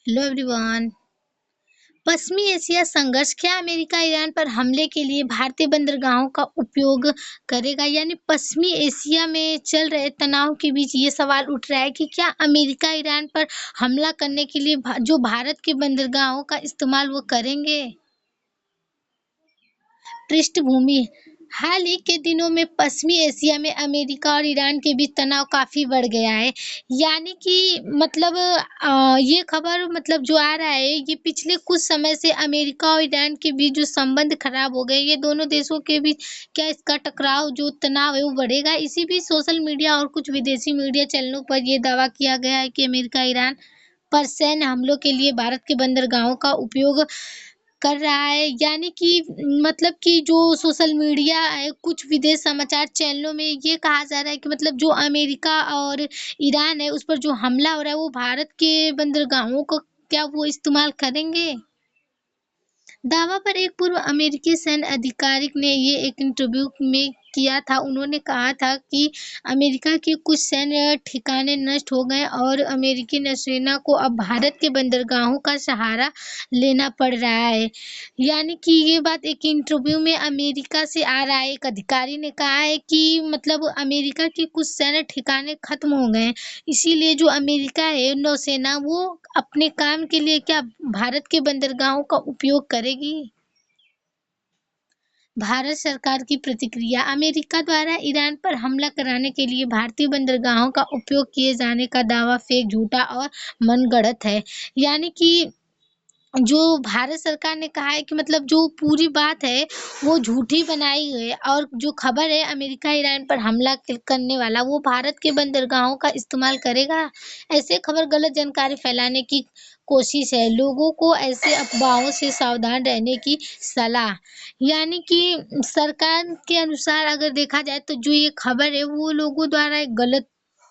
Hello everyone. पश्चिमी Asia संघर्ष क्या अमेरिका ईरान पर हमले के लिए भारतीय बंदरगाहों का उपयोग करेगा? यानी पश्चिमी एशिया में चल रहे तनाव के बीच ये सवाल उठ रहा है कि क्या अमेरिका ईरान पर हमला करने के लिए जो भारत के बंदरगाहों का इस्तेमाल वो करेंगे? पृष्ठभूमि। हाल ही के दिनों में पश्चिमी एशिया में अमेरिका और ईरान के बीच तनाव काफ़ी बढ़ गया है। यानी कि ये खबर जो आ रहा है, ये पिछले कुछ समय से अमेरिका और ईरान के बीच जो संबंध खराब हो गए, ये दोनों देशों के बीच क्या इसका टकराव जो तनाव है वो बढ़ेगा? इसी बीच सोशल मीडिया और कुछ विदेशी मीडिया चैनलों पर ये दावा किया गया है कि अमेरिका ईरान पर सैन्य हमलों के लिए भारत के बंदरगाहों का उपयोग कर रहा है। यानी कि जो सोशल मीडिया है, कुछ विदेश समाचार चैनलों में ये कहा जा रहा है कि जो अमेरिका और ईरान है, उस पर जो हमला हो रहा है, वो भारत के बंदरगाहों को क्या वो इस्तेमाल करेंगे? दावा पर एक पूर्व अमेरिकी सैन्य आधिकारिक ने ये एक इंटरव्यू में किया था। उन्होंने कहा था कि अमेरिका के कुछ सैन्य ठिकाने नष्ट हो गए और अमेरिकी नौसेना को अब भारत के बंदरगाहों का सहारा लेना पड़ रहा है। यानी कि ये बात एक इंटरव्यू में अमेरिका से आ रहा है। एक अधिकारी ने कहा है कि अमेरिका के कुछ सैन्य ठिकाने खत्म हो गए हैं। इसीलिए जो अमेरिका है नौसेना वो अपने काम के लिए क्या भारत के बंदरगाहों का उपयोग करेगी? भारत सरकार की प्रतिक्रिया। अमेरिका द्वारा ईरान पर हमला कराने के लिए भारतीय बंदरगाहों का उपयोग किए जाने का दावा फेक, झूठा और मनगढ़ंत है। यानी कि जो भारत सरकार ने कहा है कि जो पूरी बात है वो झूठी बनाई है और जो खबर है अमेरिका ईरान पर हमला करने वाला वो भारत के बंदरगाहों का इस्तेमाल करेगा। ऐसे खबर गलत जानकारी फैलाने की कोशिश है। लोगों को ऐसे अफवाहों से सावधान रहने की सलाह। यानी कि सरकार के अनुसार अगर देखा जाए तो जो ये खबर है वो लोगों द्वारा एक गलत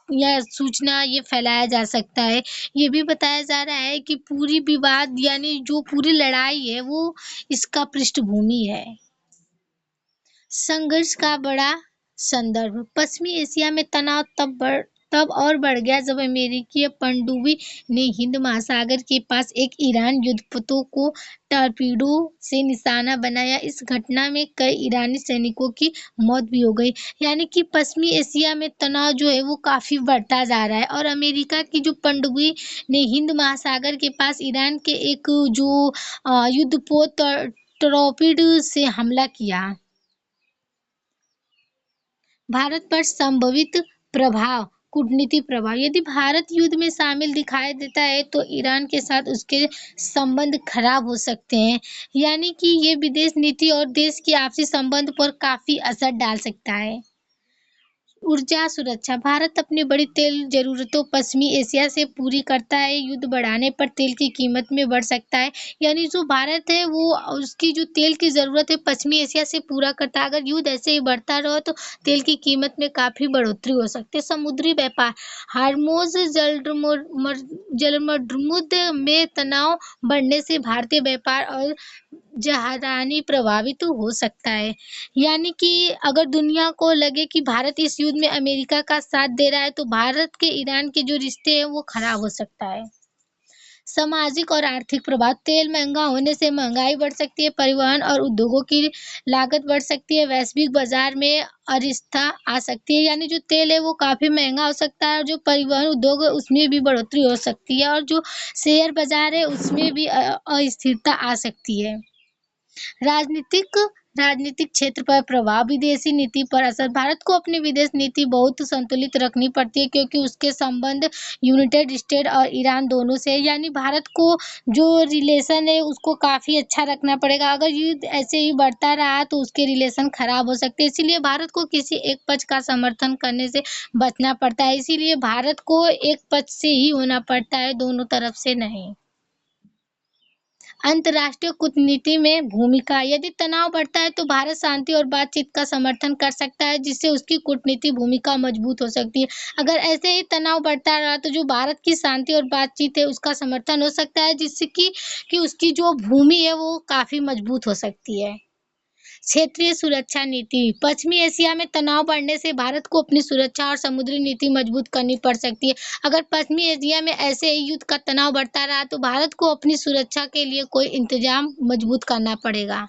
या सूचना ये फैलाया जा सकता है। ये भी बताया जा रहा है कि पूरी विवाद यानी जो पूरी लड़ाई है वो इसका पृष्ठभूमि है। संघर्ष का बड़ा संदर्भ। पश्चिमी एशिया में तनाव तब और बढ़ गया जब अमेरिकी पनडुब्बी ने हिंद महासागर के पास एक ईरान युद्धपोतों को टॉर्पीडो से निशाना बनाया। इस घटना में कई ईरानी सैनिकों की मौत भी हो गई। यानी कि पश्चिमी एशिया में तनाव जो है वो काफ़ी बढ़ता जा रहा है और अमेरिका की जो पनडुब्बी ने हिंद महासागर के पास ईरान के एक युद्धपोत टॉर्पीडो से हमला किया। भारत पर संभावित प्रभाव। कूटनीतिक प्रभाव। यदि भारत युद्ध में शामिल दिखाई देता है तो ईरान के साथ उसके संबंध खराब हो सकते हैं। यानी कि ये विदेश नीति और देश के आपसी संबंध पर काफ़ी असर डाल सकता है। ऊर्जा सुरक्षा। भारत अपनी बड़ी तेल ज़रूरतों पश्चिमी एशिया से पूरी करता है। युद्ध बढ़ाने पर तेल की कीमत में बढ़ सकता है। यानी जो भारत है वो उसकी जो तेल की ज़रूरत है पश्चिमी एशिया से पूरा करता है। अगर युद्ध ऐसे ही बढ़ता रहा तो तेल की कीमत में काफ़ी बढ़ोतरी हो सकती है। समुद्री व्यापार। हार्मोज़ जलमर्दमुद में तनाव बढ़ने से भारतीय व्यापार और जहाज़रानी प्रभावित हो सकता है। यानी कि अगर दुनिया को लगे कि भारत इस युद्ध में अमेरिका का साथ दे रहा है तो भारत के ईरान के जो रिश्ते हैं वो खराब हो सकता है। सामाजिक और आर्थिक प्रभाव। तेल महंगा होने से महंगाई बढ़ सकती है, परिवहन और उद्योगों की लागत बढ़ सकती है, वैश्विक बाजार में अस्थिरता आ सकती है। यानी जो तेल है वो काफ़ी महंगा हो सकता है और जो परिवहन उद्योग है उसमें भी बढ़ोतरी हो सकती है और जो शेयर बाजार है उसमें भी अस्थिरता आ सकती है। राजनीतिक राजनीतिक क्षेत्र पर प्रभाव। विदेशी नीति पर असर। भारत को अपनी विदेश नीति बहुत संतुलित रखनी पड़ती है क्योंकि उसके संबंध यूनाइटेड स्टेट और ईरान दोनों से है। यानी भारत को जो रिलेशन है उसको काफ़ी अच्छा रखना पड़ेगा। अगर युद्ध ऐसे ही बढ़ता रहा तो उसके रिलेशन खराब हो सकते हैं। इसीलिए भारत को किसी एक पक्ष का समर्थन करने से बचना पड़ता है। इसीलिए भारत को एक पक्ष से ही होना पड़ता है, दोनों तरफ से नहीं। अंतर्राष्ट्रीय कूटनीति में भूमिका। यदि तनाव बढ़ता है तो भारत शांति और बातचीत का समर्थन कर सकता है जिससे उसकी कूटनीतिक भूमिका मजबूत हो सकती है। अगर ऐसे ही तनाव बढ़ता रहा तो जो भारत की शांति और बातचीत है उसका समर्थन हो सकता है जिससे कि उसकी जो भूमि है वो काफ़ी मजबूत हो सकती है। क्षेत्रीय सुरक्षा नीति। पश्चिमी एशिया में तनाव बढ़ने से भारत को अपनी सुरक्षा और समुद्री नीति मजबूत करनी पड़ सकती है। अगर पश्चिमी एशिया में ऐसे ही युद्ध का तनाव बढ़ता रहा तो भारत को अपनी सुरक्षा के लिए कोई इंतजाम मजबूत करना पड़ेगा।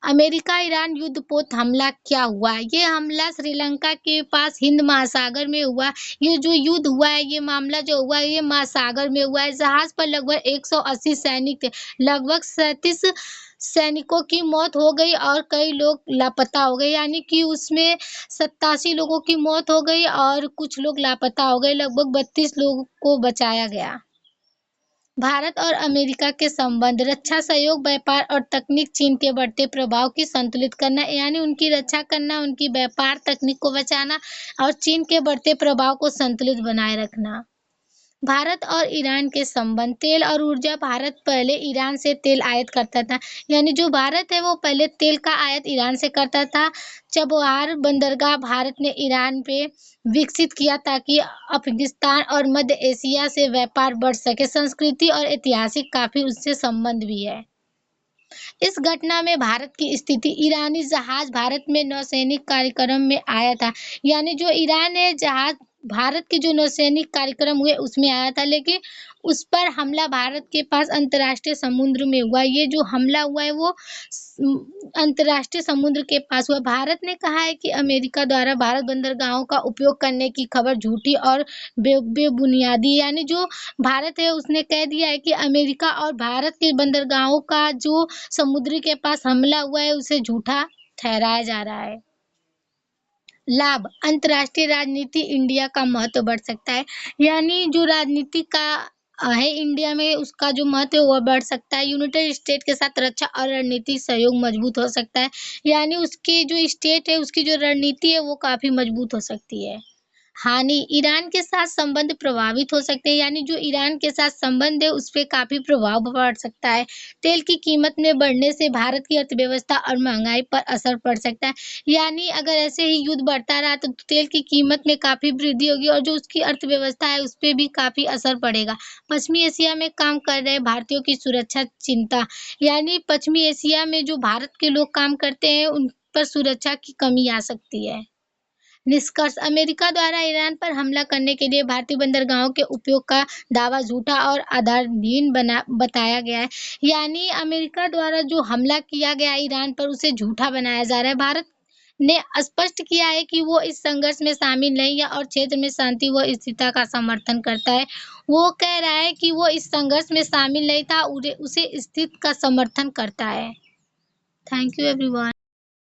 अमेरिका ईरान युद्धपोत हमला क्या हुआ? ये हमला श्रीलंका के पास हिंद महासागर में हुआ। ये जो युद्ध हुआ है, ये मामला जो हुआ है, ये महासागर में हुआ है। जहाज पर लगभग 180 सैनिक थे। लगभग 37 सैनिकों की मौत हो गई और कई लोग लापता हो गए, यानी कि उसमें 87 लोगों की मौत हो गई और कुछ लोग लापता हो गए। लगभग 32 लोगों को बचाया गया। भारत और अमेरिका के संबंध, रक्षा सहयोग, व्यापार और तकनीक। चीन के बढ़ते प्रभाव की संतुलित करना, यानी उनकी रक्षा करना, उनकी व्यापार तकनीक को बचाना और चीन के बढ़ते प्रभाव को संतुलित बनाए रखना। भारत और ईरान के संबंध, तेल और ऊर्जा। भारत पहले ईरान से तेल आयात करता था, यानी जो भारत है वो पहले तेल का आयात ईरान से करता था। चबहार बंदरगाह भारत ने ईरान पे विकसित किया ताकि अफगानिस्तान और मध्य एशिया से व्यापार बढ़ सके। संस्कृति और ऐतिहासिक काफी उससे संबंध भी है। इस घटना में भारत की स्थिति, ईरानी जहाज भारत में नौसैनिक कार्यक्रम में आया था, यानी जो ईरान है जहाज भारत के जो नौसैनिक कार्यक्रम हुए उसमें आया था, लेकिन उस पर हमला भारत के पास अंतर्राष्ट्रीय समुद्र में हुआ। ये जो हमला हुआ है वो अंतर्राष्ट्रीय समुद्र के पास हुआ। भारत ने कहा है कि अमेरिका द्वारा भारत बंदरगाहों का उपयोग करने की खबर झूठी और बेबुनियादी, यानी जो भारत है उसने कह दिया है कि अमेरिका और भारत के बंदरगाहों का जो समुद्री के पास हमला हुआ है उसे झूठा ठहराया जा रहा है। लाभ, अंतर्राष्ट्रीय राजनीति, इंडिया का महत्व बढ़ सकता है, यानी जो राजनीति का है इंडिया में उसका जो महत्व है वह बढ़ सकता है। यूनाइटेड स्टेट के साथ रक्षा और रणनीतिक सहयोग मजबूत हो सकता है, यानी उसकी जो स्टेट है उसकी जो रणनीति है वो काफी मजबूत हो सकती है। हानि, ईरान के साथ संबंध प्रभावित हो सकते हैं, यानी जो ईरान के साथ संबंध है उस पे काफी प्रभाव पड़ सकता है। तेल की कीमत में बढ़ने से भारत की अर्थव्यवस्था और महंगाई पर असर पड़ सकता है, यानी अगर ऐसे ही युद्ध बढ़ता रहा तो तेल की कीमत में काफी वृद्धि होगी और जो उसकी अर्थव्यवस्था है उस पे भी काफी असर पड़ेगा। पश्चिमी एशिया में काम कर रहे भारतीयों की सुरक्षा चिंता, यानी पश्चिमी एशिया में जो भारत के लोग काम करते हैं उन पर सुरक्षा की कमी आ सकती है। निष्कर्ष, अमेरिका द्वारा ईरान पर हमला करने के लिए भारतीय बंदरगाहों के उपयोग का दावा झूठा और आधारहीन बताया गया है, यानी अमेरिका द्वारा जो हमला किया गया ईरान पर उसे झूठा बनाया जा रहा है। भारत ने स्पष्ट किया है कि वो इस संघर्ष में शामिल नहीं है और क्षेत्र में शांति व स्थिरता का समर्थन करता है। वो कह रहा है कि वो इस संघर्ष में शामिल नहीं था, उसे स्थिति का समर्थन करता है। Thank you everyone.